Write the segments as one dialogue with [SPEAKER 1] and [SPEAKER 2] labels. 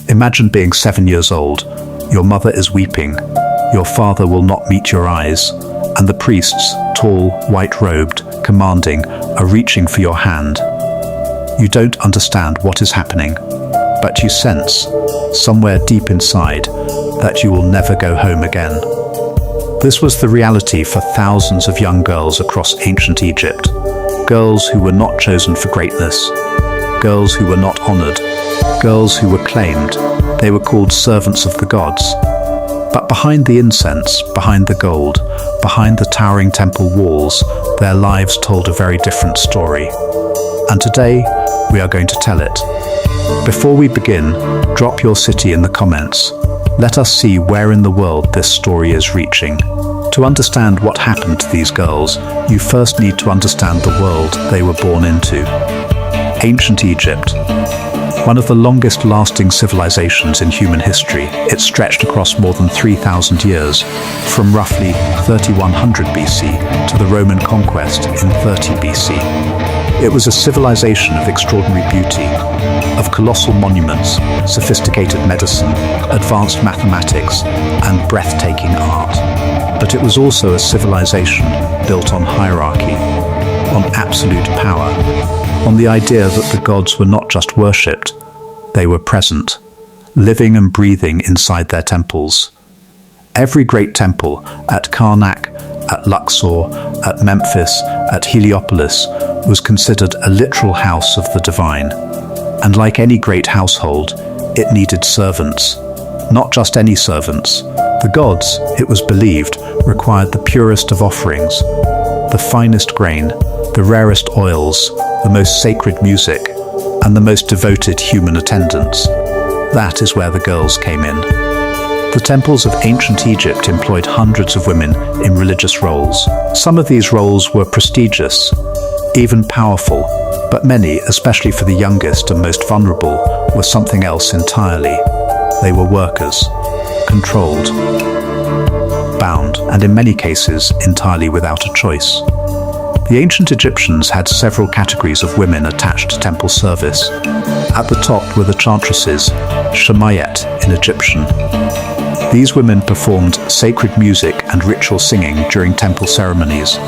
[SPEAKER 1] Imagine being 7 years old. Your mother is weeping. Your father will not meet your eyes. And the priests, tall, white-robed, commanding, are reaching for your hand. You don't understand what is happening, but you sense, somewhere deep inside, that you will never go home again. This was the reality for thousands of young girls across ancient Egypt. Girls who were not chosen for greatness. Girls who were not honored. Girls who were claimed. They were called servants of the gods. But behind the incense, behind the gold, behind the towering temple walls, their lives told a very different story. And today, we are going to tell it. Before we begin, drop your city in the comments. Let us see where in the world this story is reaching. To understand what happened to these girls, you first need to understand the world they were born into. Ancient Egypt. One of the longest-lasting civilizations in human history, it stretched across more than 3,000 years, from roughly 3100 BC to the Roman conquest in 30 BC. It was a civilization of extraordinary beauty, of colossal monuments, sophisticated medicine, advanced mathematics, and breathtaking art. But it was also a civilization built on hierarchy, on absolute power, on the idea that the gods were not just worshipped, they were present, living and breathing inside their temples. Every great temple at Karnak, at Luxor, at Memphis, at Heliopolis was considered a literal house of the divine. And like any great household, it needed servants. Not just any servants. The gods, it was believed, required the purest of offerings, the finest grain, the rarest oils, the most sacred music, and the most devoted human attendants. That is where the girls came in. The temples of ancient Egypt employed hundreds of women in religious roles. Some of these roles were prestigious, even powerful, but many, especially for the youngest and most vulnerable, were something else entirely. They were workers, controlled, bound, and in many cases, entirely without a choice. The ancient Egyptians had several categories of women attached to temple service. At the top were the chantresses, Shemayet in Egyptian. These women performed sacred music and ritual singing during temple ceremonies.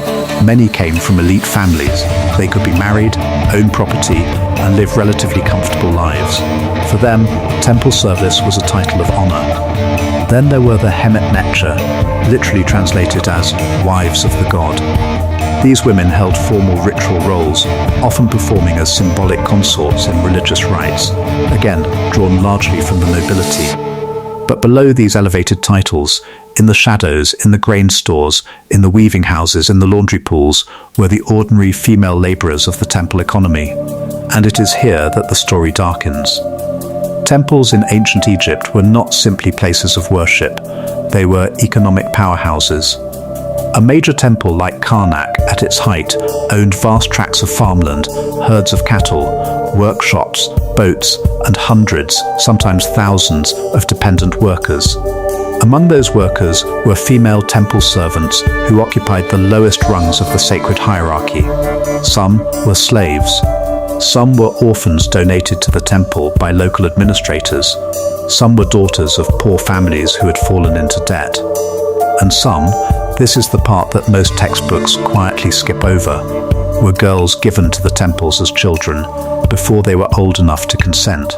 [SPEAKER 1] Many came from elite families. They could be married, own property, and live relatively comfortable lives. For them, temple service was a title of honor. Then there were the Hemet Netcha, literally translated as wives of the god. These women held formal ritual roles, often performing as symbolic consorts in religious rites, again, drawn largely from the nobility. But below these elevated titles, in the shadows, in the grain stores, in the weaving houses, in the laundry pools, were the ordinary female laborers of the temple economy. And it is here that the story darkens. Temples in ancient Egypt were not simply places of worship. They were economic powerhouses. A major temple like Karnak, at its height, owned vast tracts of farmland, herds of cattle, workshops, boats, and hundreds, sometimes thousands, of dependent workers. Among those workers were female temple servants who occupied the lowest rungs of the sacred hierarchy. Some were slaves. Some were orphans donated to the temple by local administrators. Some were daughters of poor families who had fallen into debt. And some, this is the part that most textbooks quietly skip over, were girls given to the temples as children before they were old enough to consent,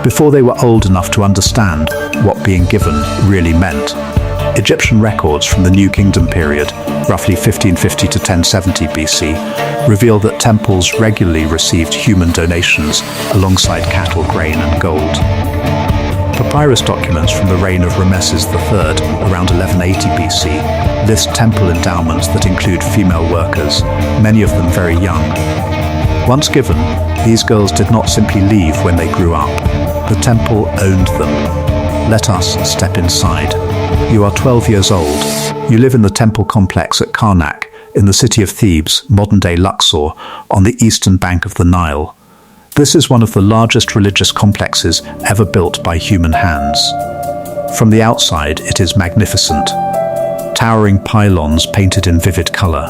[SPEAKER 1] before they were old enough to understand what being given really meant. Egyptian records from the New Kingdom period, roughly 1550 to 1070 BC, reveal that temples regularly received human donations alongside cattle, grain, and gold. Papyrus documents from the reign of Rameses III, around 1180 BC, list temple endowments that include female workers, many of them very young. Once given, these girls did not simply leave when they grew up. The temple owned them. Let us step inside. You are 12 years old. You live in the temple complex at Karnak, in the city of Thebes, modern-day Luxor, on the eastern bank of the Nile. This is one of the largest religious complexes ever built by human hands. From the outside, it is magnificent. Towering pylons painted in vivid color.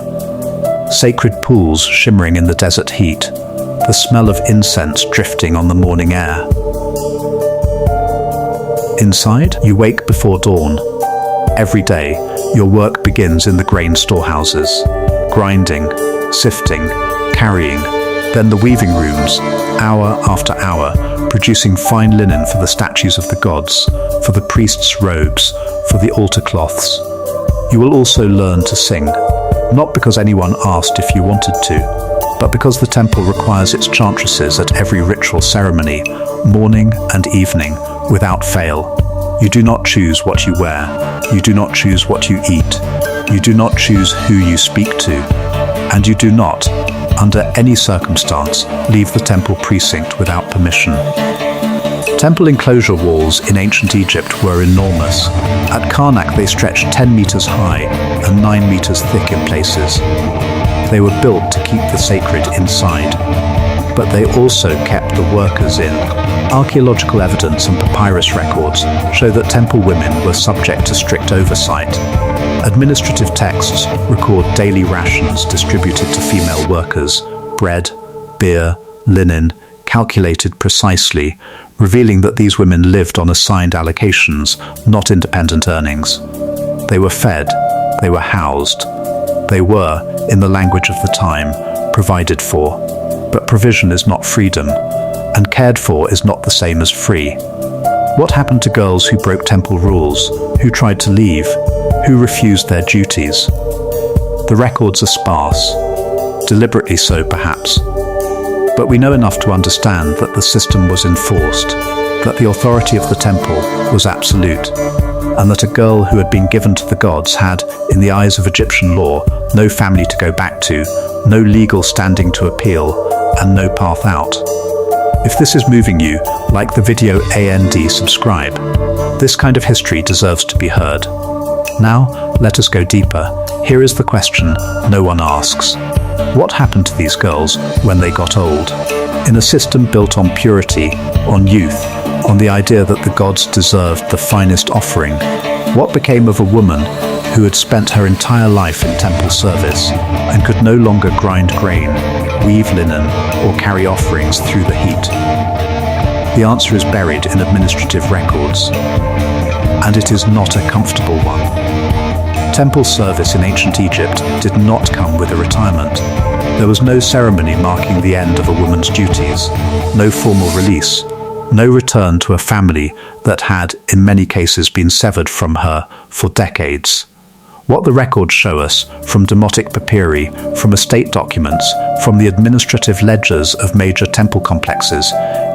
[SPEAKER 1] Sacred pools shimmering in the desert heat. The smell of incense drifting on the morning air. Inside, you wake before dawn. Every day, your work begins in the grain storehouses, grinding, sifting, carrying, then the weaving rooms, hour after hour, producing fine linen for the statues of the gods, for the priests' robes, for the altar cloths. You will also learn to sing, not because anyone asked if you wanted to, but because the temple requires its chantresses at every ritual ceremony, morning and evening, without fail. You do not choose what you wear. You do not choose what you eat. You do not choose who you speak to. And you do not, under any circumstance, leave the temple precinct without permission. Temple enclosure walls in ancient Egypt were enormous. At Karnak they stretched 10 meters high and 9 meters thick in places. They were built to keep the sacred inside, but they also kept the workers in. Archaeological evidence and papyrus records show that temple women were subject to strict oversight. Administrative texts record daily rations distributed to female workers, bread, beer, linen, calculated precisely, revealing that these women lived on assigned allocations, not independent earnings. They were fed, they were housed, they were, in the language of the time, provided for. But provision is not freedom, and cared for is not the same as free. What happened to girls who broke temple rules, who tried to leave, who refused their duties? The records are sparse, deliberately so perhaps. But we know enough to understand that the system was enforced, that the authority of the temple was absolute, and that a girl who had been given to the gods had, in the eyes of Egyptian law, no family to go back to, no legal standing to appeal, and no path out. If this is moving you, like the video and subscribe. This kind of history deserves to be heard. Now, let us go deeper. Here is the question no one asks. What happened to these girls when they got old? In a system built on purity, on youth, on the idea that the gods deserved the finest offering, what became of a woman who had spent her entire life in temple service and could no longer grind grain, weave linen, or carry offerings through the heat? The answer is buried in administrative records, and it is not a comfortable one. Temple service in ancient Egypt did not come with a retirement. There was no ceremony marking the end of a woman's duties, no formal release, no return to a family that had, in many cases, been severed from her for decades. What the records show us, from demotic papyri, from estate documents, from the administrative ledgers of major temple complexes,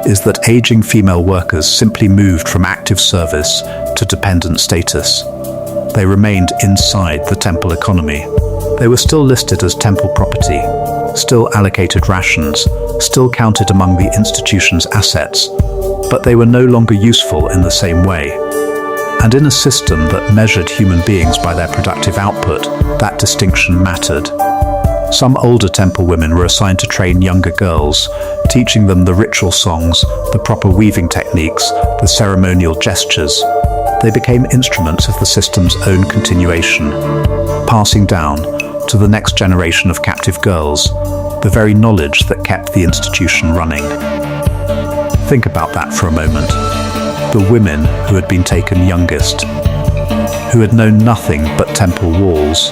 [SPEAKER 1] is that aging female workers simply moved from active service to dependent status. They remained inside the temple economy. They were still listed as temple property, still allocated rations, still counted among the institution's assets, but they were no longer useful in the same way. And in a system that measured human beings by their productive output, that distinction mattered. Some older temple women were assigned to train younger girls, teaching them the ritual songs, the proper weaving techniques, the ceremonial gestures. They became instruments of the system's own continuation, passing down to the next generation of captive girls the very knowledge that kept the institution running. Think about that for a moment. The women who had been taken youngest, who had known nothing but temple walls,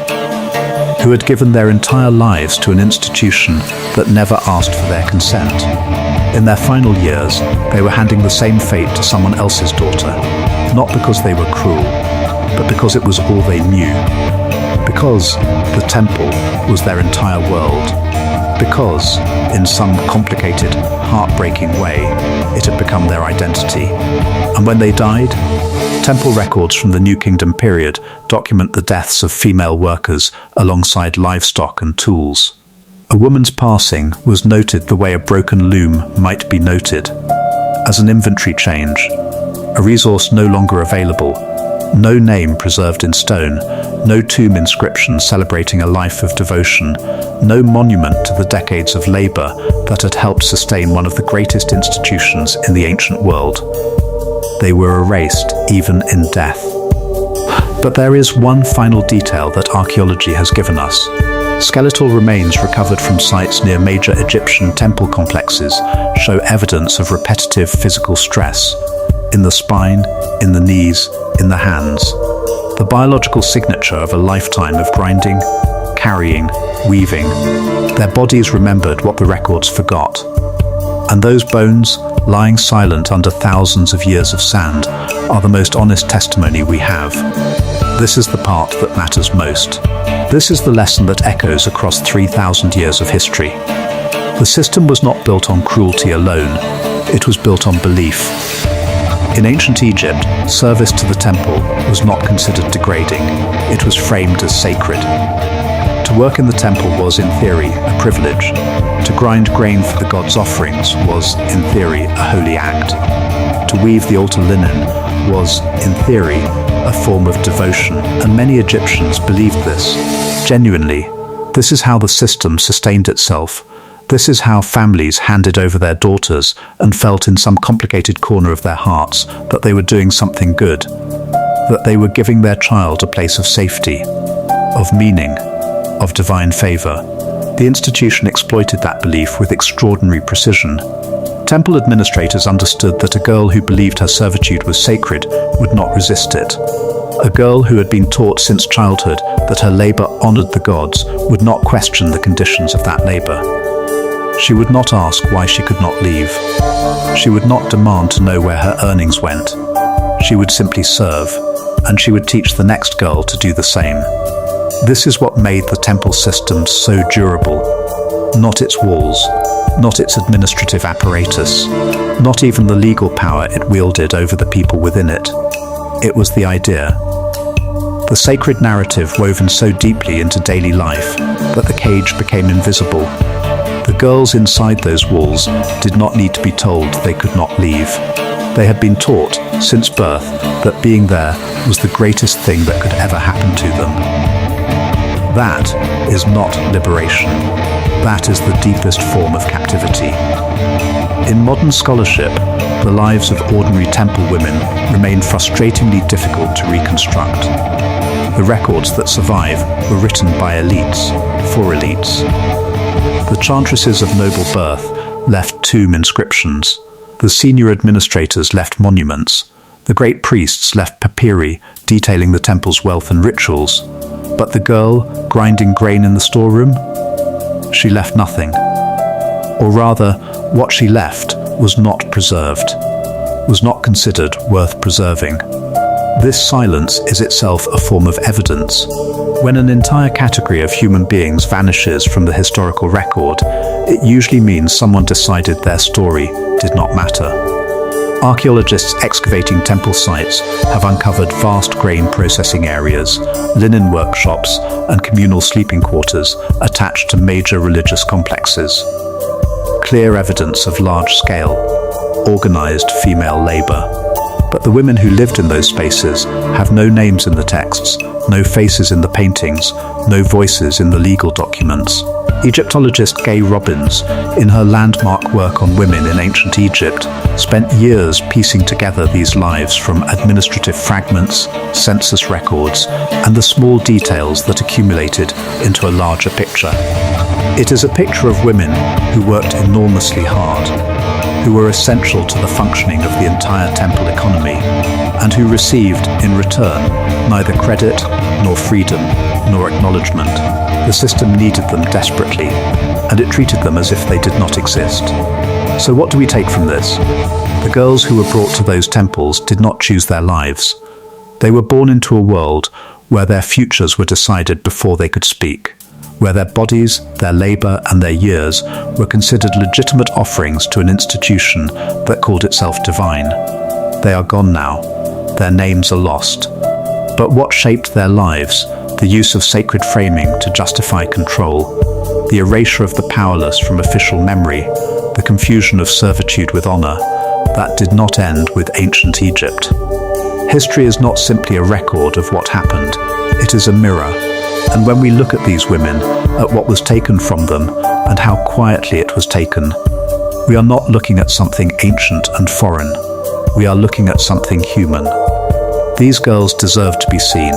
[SPEAKER 1] who had given their entire lives to an institution that never asked for their consent. In their final years, they were handing the same fate to someone else's daughter, not because they were cruel, but because it was all they knew. Because the temple was their entire world. Because, in some complicated, heartbreaking way, it had become their identity. And when they died, temple records from the New Kingdom period document the deaths of female workers alongside livestock and tools. A woman's passing was noted the way a broken loom might be noted, as an inventory change, a resource no longer available, no name preserved in stone, no tomb inscription celebrating a life of devotion, no monument to the decades of labor that had helped sustain one of the greatest institutions in the ancient world. They were erased even in death. But there is one final detail that archaeology has given us. Skeletal remains recovered from sites near major Egyptian temple complexes show evidence of repetitive physical stress. in the spine, in the knees, in the hands. The biological signature of a lifetime of grinding, carrying, weaving. Their bodies remembered what the records forgot. And those bones, lying silent under thousands of years of sand, are the most honest testimony we have. This is the part that matters most. This is the lesson that echoes across 3,000 years of history. The system was not built on cruelty alone, it was built on belief. In ancient Egypt, service to the temple was not considered degrading, it was framed as sacred. To work in the temple was, in theory, a privilege. To grind grain for the gods' offerings was, in theory, a holy act. To weave the altar linen was, in theory, a form of devotion, and many Egyptians believed this. Genuinely, this is how the system sustained itself. This is how families handed over their daughters and felt in some complicated corner of their hearts that they were doing something good, that they were giving their child a place of safety, of meaning, of divine favor. The institution exploited that belief with extraordinary precision. Temple administrators understood that a girl who believed her servitude was sacred would not resist it. A girl who had been taught since childhood that her labor honored the gods would not question the conditions of that labor. She would not ask why she could not leave. She would not demand to know where her earnings went. She would simply serve, and she would teach the next girl to do the same. This is what made the temple system so durable. Not its walls, not its administrative apparatus, not even the legal power it wielded over the people within it. It was the idea. The sacred narrative woven so deeply into daily life that the cage became invisible. The girls inside those walls did not need to be told they could not leave. They had been taught, since birth, that being there was the greatest thing that could ever happen to them. That is not liberation. That is the deepest form of captivity. In modern scholarship, the lives of ordinary temple women remain frustratingly difficult to reconstruct. The records that survive were written by elites, for elites. The chantresses of noble birth left tomb inscriptions. The senior administrators left monuments. The great priests left papyri detailing the temple's wealth and rituals. But the girl grinding grain in the storeroom? She left nothing. Or rather, what she left was not preserved, was not considered worth preserving. This silence is itself a form of evidence. When an entire category of human beings vanishes from the historical record, it usually means someone decided their story did not matter. Archaeologists excavating temple sites have uncovered vast grain processing areas, linen workshops, and communal sleeping quarters attached to major religious complexes. Clear evidence of large-scale, organized female labor. But the women who lived in those spaces have no names in the texts, no faces in the paintings, no voices in the legal documents. Egyptologist Gay Robbins, in her landmark work on women in ancient Egypt, spent years piecing together these lives from administrative fragments, census records, and the small details that accumulated into a larger picture. It is a picture of women who worked enormously hard, who were essential to the functioning of the entire temple economy, and who received, in return, neither credit, nor freedom, nor acknowledgement. The system needed them desperately, and it treated them as if they did not exist. So what do we take from this? The girls who were brought to those temples did not choose their lives. They were born into a world where their futures were decided before they could speak, where their bodies, their labor, and their years were considered legitimate offerings to an institution that called itself divine. They are gone now. Their names are lost. But what shaped their lives, the use of sacred framing to justify control, the erasure of the powerless from official memory, the confusion of servitude with honor, that did not end with ancient Egypt. History is not simply a record of what happened. It is a mirror. And when we look at these women, at what was taken from them, and how quietly it was taken, we are not looking at something ancient and foreign. We are looking at something human. These girls deserve to be seen.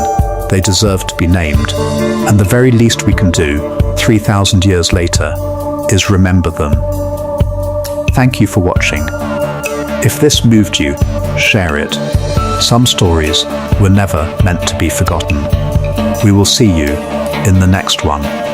[SPEAKER 1] They deserve to be named. And the very least we can do, 3,000 years later, is remember them. Thank you for watching. If this moved you, share it. Some stories were never meant to be forgotten. We will see you in the next one.